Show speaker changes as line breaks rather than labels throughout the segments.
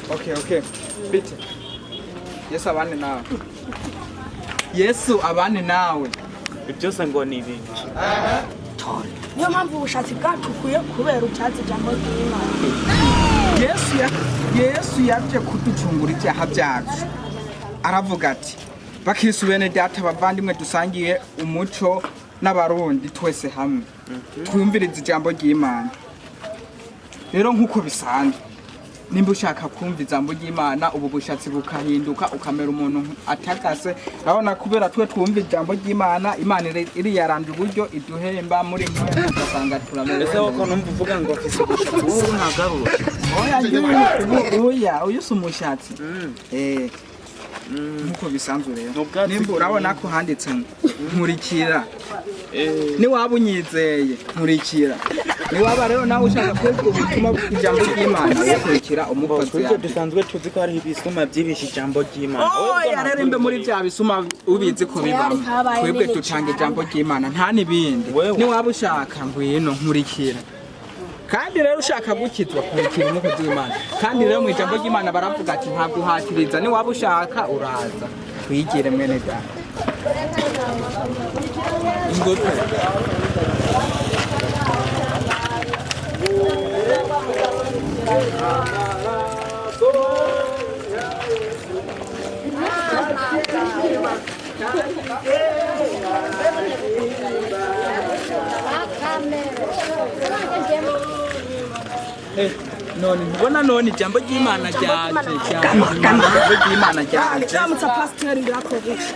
Okay. Bitte. Yesu abane nawe. Yesu abane nawe.
Byose ngo ni ibintu.
Niyo mpamvu ubushatsi bwacu kuye kubera ucyatsi jambo ry'Imana.
Yesu yaje kuducungura ibyaha byacu. Aravuga ati bakristo bene data bavandimwe dusangiye umuco n'abarundi twese hamwe. Twumvirize ijambo ry'Imana. Rero nkuko bisanzwe nimba ushaka kumva ijambo ry'Imana ubu bushatsi bukahinduka ukamera umuntu atakase urabona kubera twe twumva ijambo ry'Imana Imana iri yaranje uburyo iduhemba muri mwe ugasanga turamera
ese uko numva uvuga ngo afise ubushatsi wowe ntagarura
oya uyu sumushatsi nkuko bisanzwe rero nimba urabona ko handitse nkurikira ni waba unyizeye nkurikira ni waba rero nawe ushaka kwega ubutumwa bw'ijambo ry'Imana ukurikira umukozi
yawe dusanzwe tuzi ko hari ibisuma byibisha ijambo ry'Imana
oya rero imbe muri bya bisuma ubizi ko bibamo twebwe ducanga ijambo ry'Imana nta nibindi ni waba ushaka ngwino nkurikira kandi rero ushaka gukizwa kurikira umukozi w'Imana kandi rero mu ijambo ry'Imana baravuga ati nta guhatiriza ni waba ushaka uraza twigire mwene data ingoto none mbona none ijambo ry'Imana ryaje ry'Imana ryaje
Cyamutsa pastor ngirakoresha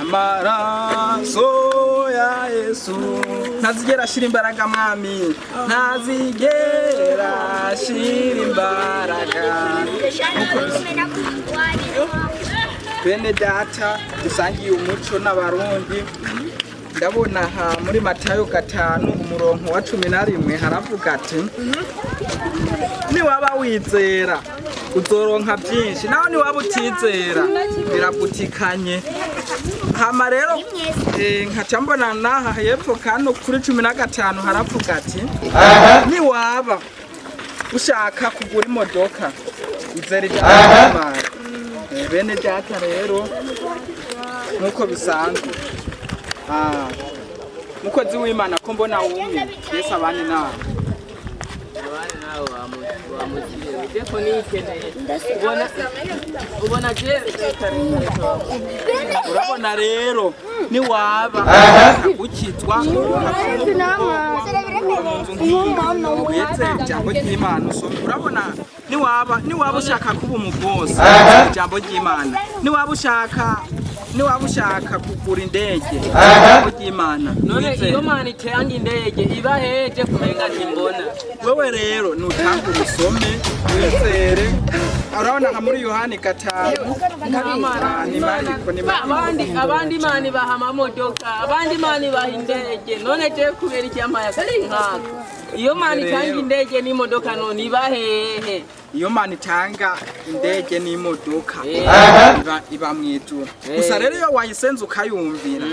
amaraso ya Yesu ntazigera ashira imbaraga mwami ntazigera ashira imbaraga bene data dusangiye umuco n'abarundi ndabona ha muri Matayo 5 umurongo wa 11 haravuga ati ni waba wizera uzoronka byinshi naho ni waba utizera biragutikanye hama rero nkaca mbona naha hepfo kano kuri 15 haravuga ati ni waba ushaka kugura imodoka izera ijambo bene data rero nuko bisanzwe mukozi w'Imana ko mbona wumye Yesu abane nawe
Deko nikeneye ubona je
urabona rero ni waba ukitwa uyetse ijambo ry'Imana urabona ni waba ushaka kuba umugozi ijambo ry'Imana ni waba ushaka kugura indege ijambo ry'Imana
none iyo Mana itanga indege iba heje kumenga ntimbona
wewe rero nutanga ubusome wizere urabona nka muri Yohani 5
abandi Imana baha amamodoka abandi Imana baha indege none je kubera icyamaya kari nkaka iyo Mana itanga indege n'imodoka none iba hehe
iyo Mana itanga indege n'imodoka iba mwijuru gusa rero iyo wayisenze ukayumvira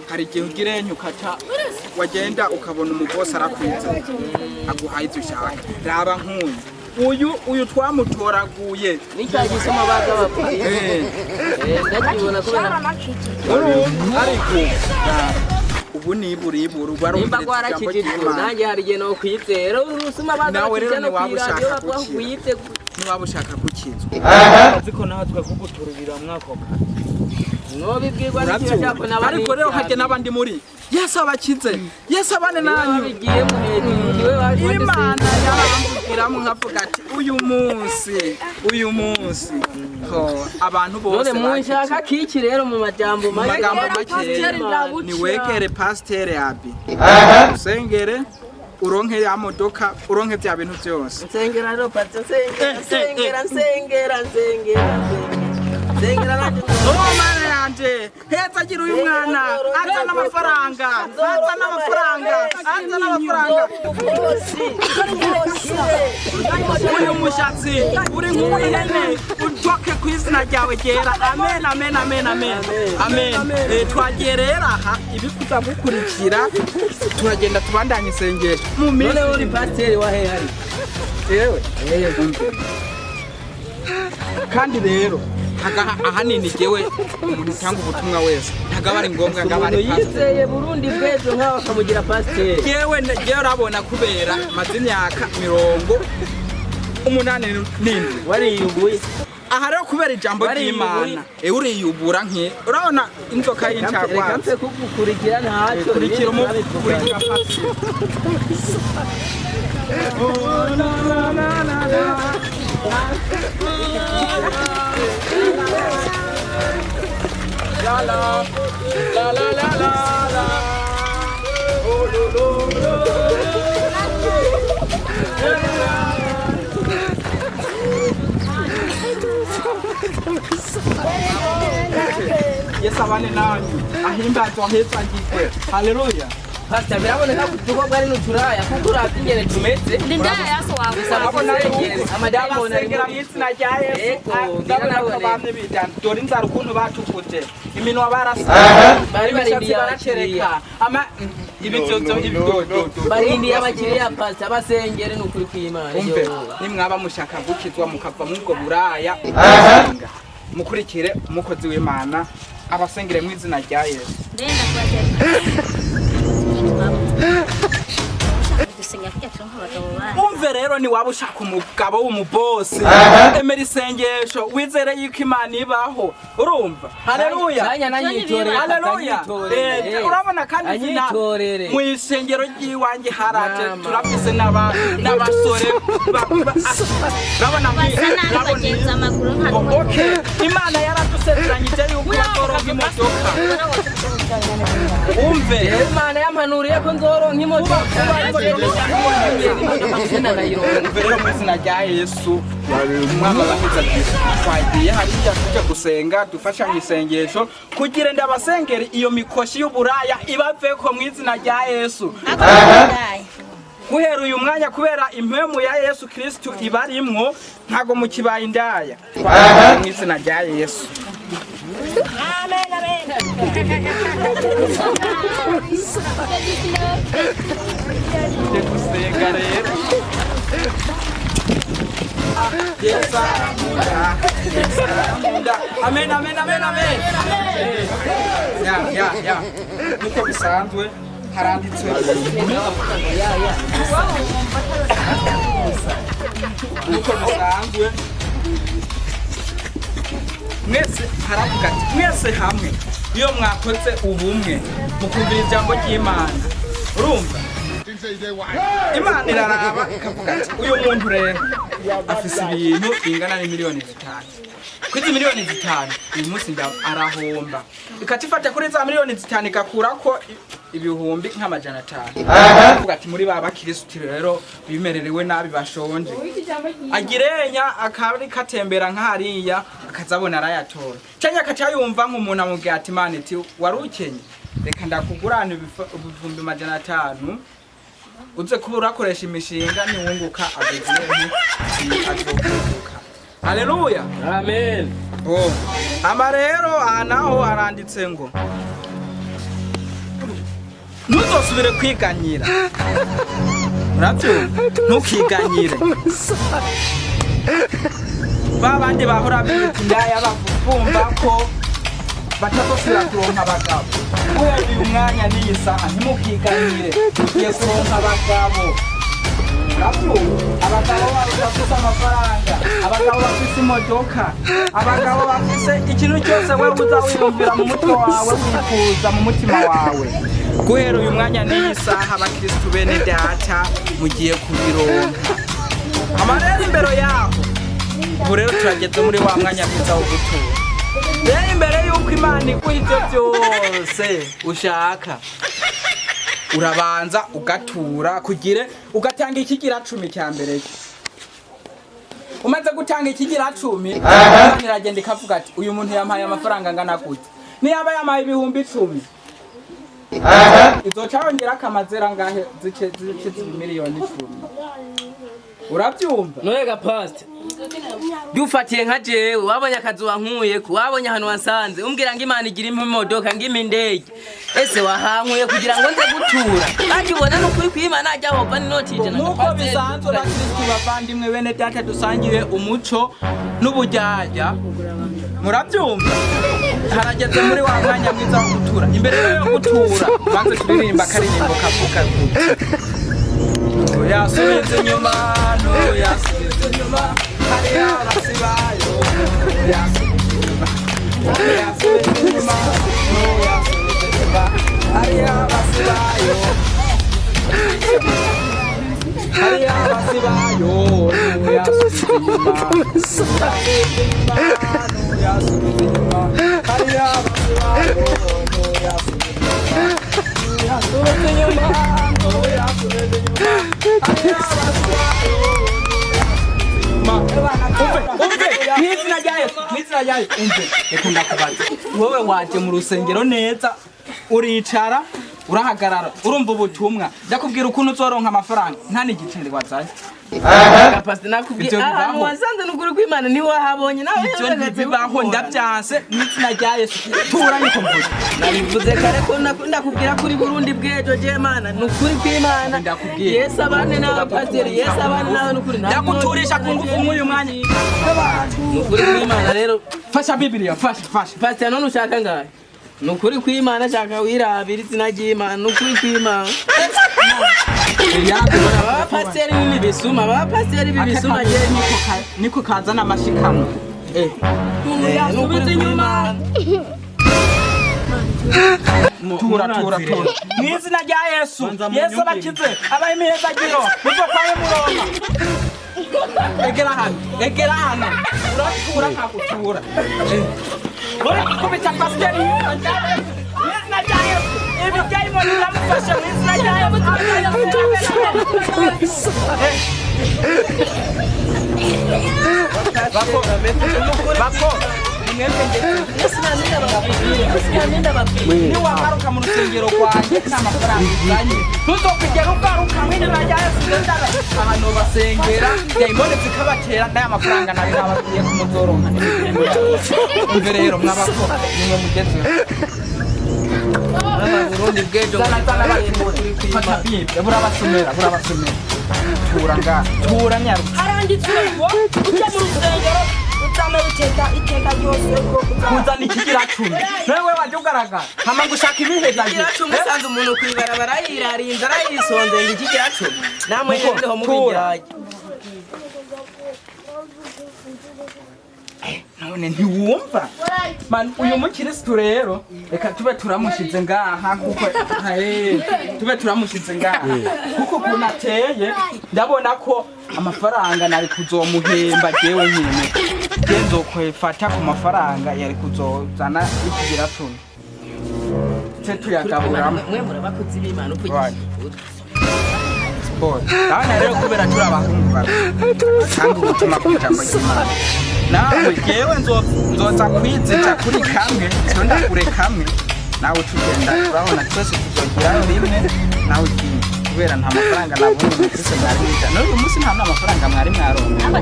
hari igihe ugirenya ukata wagenda ukabona umugosi arakwiza aguhaye ivyo ushaka raba nk'uyu uyu twamutoraguye
nicyagisoma baza bapfuye ndakibona kubera
ariko ubu niburiburu
nimba gwarakijijwe nanjye hari igihe no kwizera urusuma baza bakijya no kwiradiyo bavuga kwite
ni waba ushaka gukizwa
aziko natwe kuguturubira mwako
no bibwirwa n'icyo cyako n'abandi
ariko rero hajye n'abandi muri Yesu abakize Yesu abane nanyu
bigiye muhejwe waje
Imana yarambwiramo nkavuga ati uyu munsi ko abantu bose
none munshaka kiki rero mu majambo make
ni wekere pasteur abi usengere uronke ya modoka uronke bya bintu byose
nsengera rero patse nsengera
Mana wanje heza agira uyu mwana azana amafaranga azana amafaranga uyu mushatsi uri nk'umuhene utoke ku izina ryawe ryera amen amen amen amen amen twagiye rero aha ibikuza gukurikira turagenda tubandanye isengesho mu minsi
none uri pasiteri wa hehari
yewe kandi rero ahanini jewe umuntu utanga ubutumwa wese ntagaba ari ngombwa ngo abari pasiteri
yizeye Burundi bwejo nkaho akamugira pasiteri
jewe urabona kubera maze imyaka 87
wariyubuye
aha rero kubera ijambo ry'Imana uriyubura nke urabona inzoka y'incagwazi
reka kugukurikira ntacyo
kurikira umukurikira pasiteri la la la la la la la oh lo lo lo Yesu abane nanyu ahimbazwa heza ngikwe haleluya
pastor biraboneka ko tugomba ari nuturaya kuko uravye ingene tumeze
Ndaya yaso wawe
abona amadayimoni arengera mu izina rya Yesu ndabona ko bamwe bijana dore inzara ukuntu batukuje iminwa barasa
bari barindiye
baracereka ama ibitoto ibidodo
barindiye abakiriya pastor abasengere n'ukuri kw'Imana
umve nimwaba mushaka gukizwa mukava mu bwo buraya mukurikire umukozi w'Imana abasengere mu izina rya Yesu
ndenda kwaje
umve rero ni waba ushaka umugabo w'umubosi emera isengesho wizere yuko Imana ibaho urumva haleluya haleluya urabona kandi zina mu isengero ry'iwanjye haraje turafise n'abasore urabona
bagenza amakuru nka
okay Imana yaradusezeranyije yuko bazoronka imodoka umve
Imana yampanuriye ko nzoronka imodoka
rero mu izina rya Yesu umwami abahiza twagiye hariya tujya gusenga dufashanye isengesho kugira ngo abasengeri iyo mikoshi y'uburaya ibaveko mu izina rya Yesu guhera uyu mwanya kubera impemu ya Yesu Kristo ibarimwo ntago mu kibaye indaya mu izina rya Yesu
Amen amen
gusenga rero Yesu amen amen amen amen ya niko bisanzwe haranditswe niko bisanzwe mwese haravuga ati mwese hamwe iyo mwakoze ubumwe mukumvira ijambo ry'Imana urumva Imana iraraba ikavuga ati uyu muntu rero afise ibintu bingana n'imiliyoni 5 kwizi miliyoni 5 uyu munsi arahomba ikatifata kuri za miliyoni 5 ikakurako ibihumbi nk'amajana 5 avuga ati muri baba Kristo rero bimererewe nabi bashonje agirenya akari katembera nk'hariya akazabona arayatora cyanya akacayumva nk'umuntu amubwira ati Imana iti warukenye reka ndakugurana ibihumbi amajana 5 uze kuba urakoresha imishinga niwunguka azokunguka haleluya
amen
ama rero naho aranditse ngo ntuzosubire kwiganyira urabyo ntukiganyire babandi bahora bindaya bavumba ko batazosubira kuronka abagabo kubera uyu mwanya n'iyi saha ntimukiganyire ugiye kuronka abagabo abagabo bafise amafaranga abagabo bafise imodoka abagabo bafise ikintu cyose wewe uza wiyumvira mu mutwe wawe wifuza mu mutima wawe guhera uyu mwanya n'iyi saha abakristo bene data mugiye kubironka amarero imbere yaho ubu rero turageze muri wa mwanya mwiza wo gutura rero imbere y'uko Imana iguha ibyo byose ushaka urabanza ugatura kugire ugatanga ikigira 10 cya mbere umaze gutanga ikigira 10 Imana iragenda ikavuga ati uyu muntu yampaye amafaranga angana gute niyaba yamaye ibihumbi 10 izoca yongera akamazera ngahe zice miliyoni 10 urabyumva
Noyega past dufatiye nka jewe wabonye akazi wankuye ku wabonye hano wansanze umbwira ngo Imana igira imodoka ngime indege ese wahankuye kugira ngo nze gutura kandi ubona no kuri kwimana ajya hova n'inotije na
nuko bisanzwe bakristo bavandimwe bene data dusangiye umuco n'ubujyajya murabyumva harageze muri wa mwanya mwiza wo gutura imbere yo gutura banze turirimba karirimbo kavuga yasubize inyuma no yasubize inyuma hariya basibayo yasubize inyuma no yasubize inyuma hariya basibayo hariya basibayo no yasubize inyuma no yasubize inyuma hariya basibayo no yasubize inyuma wowe waje mu rusengero neza uricara urahagarara urumva ubutumwa ndakubwira ukuntu uzoronka amafaranga nta n'igicende wazanye
Pastor nakubwiye ahantu wasanze n'ukuri kw'Imana ni wahabonye nawe
bibaho ndabyanse n'izina rya Yesu turanye ko mvuze
nabivuze kare ko ndakubwira kuri Burundi bwejo je Mana n'ukuri kw'Imana Yesu abane n'abapasiteri Yesu abane nawe n'ukuri
ndaguturisha ku ngufu mw'uyu mwanya
n'ukuri kw'Imana rero
fasha Biblia fasha
Pastor none ushaka ngahe n'ukuri kw'Imana shaka wirabira izina ry'Imana n'ukuri kw'Imana abapasiteri n'ibisuma abapasiteri b'ibisuma
niko kazana amashikano
n'ukuri kw'Imana
tura mw'izina rya Yesu Yesu bakize abaye meza giro niko kwaye muronka egera hano uratura kagutura uri kubita pasiteri mw'izina rya Yesu ibi byayimoni biramufasha mw'izina rya Yesu bako niwagaruka mu rusengero rwanjye n'amafaranga uzanye ntuzokugera ugaruka mw'izina rya Yesu ahantu basengera dayimoni zikabatera n'aya mafaranga nayo nababwiye ko muzoronka umve rero mwabako nimwe mugezeho
Burundi bwejo
fata Bible burabasomera tura nyaruka
aranditse ngo ujya mu rusengero utame iteka ryose
kuzana ikigira 10 nawe waje ugaragara hama gushaka ibiheza
ikigira 10 usanze umuntu kwibarabara yirarinze arayisonze ngo ikigira 10 namwe ndeho mubigiraye
none ntiwumva man uyu mukristo rero reka tube turamushize ngaha kuko tube turamushize ngaha kuko kunateye ndabona ko amafaranga nari kuzomuhemba jewe nyine genzo kwefata ku mafaranga yari kuzozana ikigira 10 tuyagabura
mwe murabakuzi b'Imana upfuye
Dana rero kubera turi abahungu bawe kandi ubutumwa bw'ijambo ry'Imana nawe jewe nzoza kwizica kuri kamwe ndakure kamwe nawe tugenda urabona twese tuzogirayo rimwe nawe ugiye kubera nta mafaranga nabonye mufise mwari mwita n'uyu munsi nta mafaranga mwari mwaronka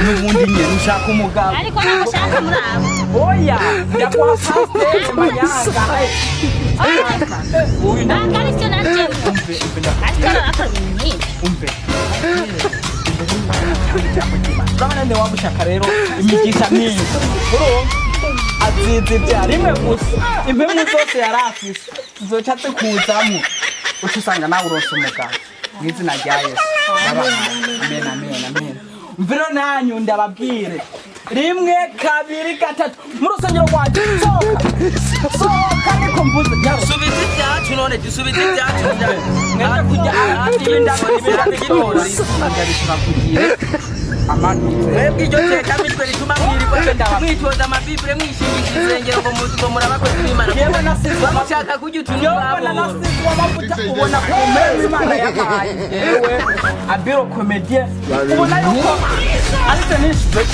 n'ubundi nyene ushaka umugabo
ariko nabashaka muri abo
oya ndakuha pasiteri manyanga uyu
bakaristyo nanje
umve urabona nde wamushaka rero imigisha myinshi azizibya rimwe gusa impemu zose yari afise zizoca zikuzamwo uca usanga nawe uronse umugabo mw'izina rya Yesu amen mviro nanyu ndababwire rimwe kabiri gatatu mu rusengero rwanjye sohoka niko mvuze
subiza ibyacu none dusubiza ibyacu
mwese kujya ahandi ndabishobora
mwebwe iryo teka mitwe rituma mwirirwa mwitoza amabibure mwishingisha izengero ngo muzigo murabakozi b'Imana bamushaka kujya utuntu
ubona ko umeze Imana yabaye yewe abiro komedie ubona yuko ariko nishwe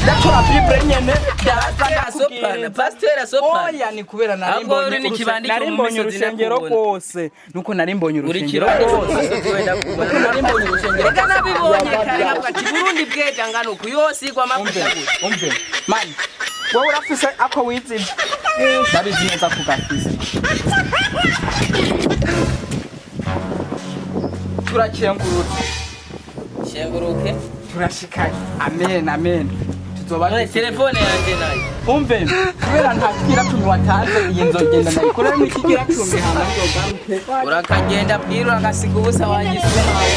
ndatora bible nyene
Sopana, pasteur sopana.
oya ni kubera
Ahubwo uri ni kibandi cyo mu
narimbonye
misozi
urusengero
nakubona.
rwose nuko narimbonye
Uri
urusengero
kirani
rwose
kwenda kubona.
narimbonye urusengero
Reka nabibonye kare nkavuga ati Burundi bweja ngano kuyosigwa amavuta.
umve mani wowe urafise ako wiziba ndabizi neza ko gafise turakengurutse
Shenguruke.
turashikaye amen tuzoba
None telefone yanje nayo.
umve kubera nta kigira cumi watanze iyi nzogenda nayikorera mu kigira cumi hama nzogaruke
Urakagenda bwira agasiga ubusa wanyise nawe.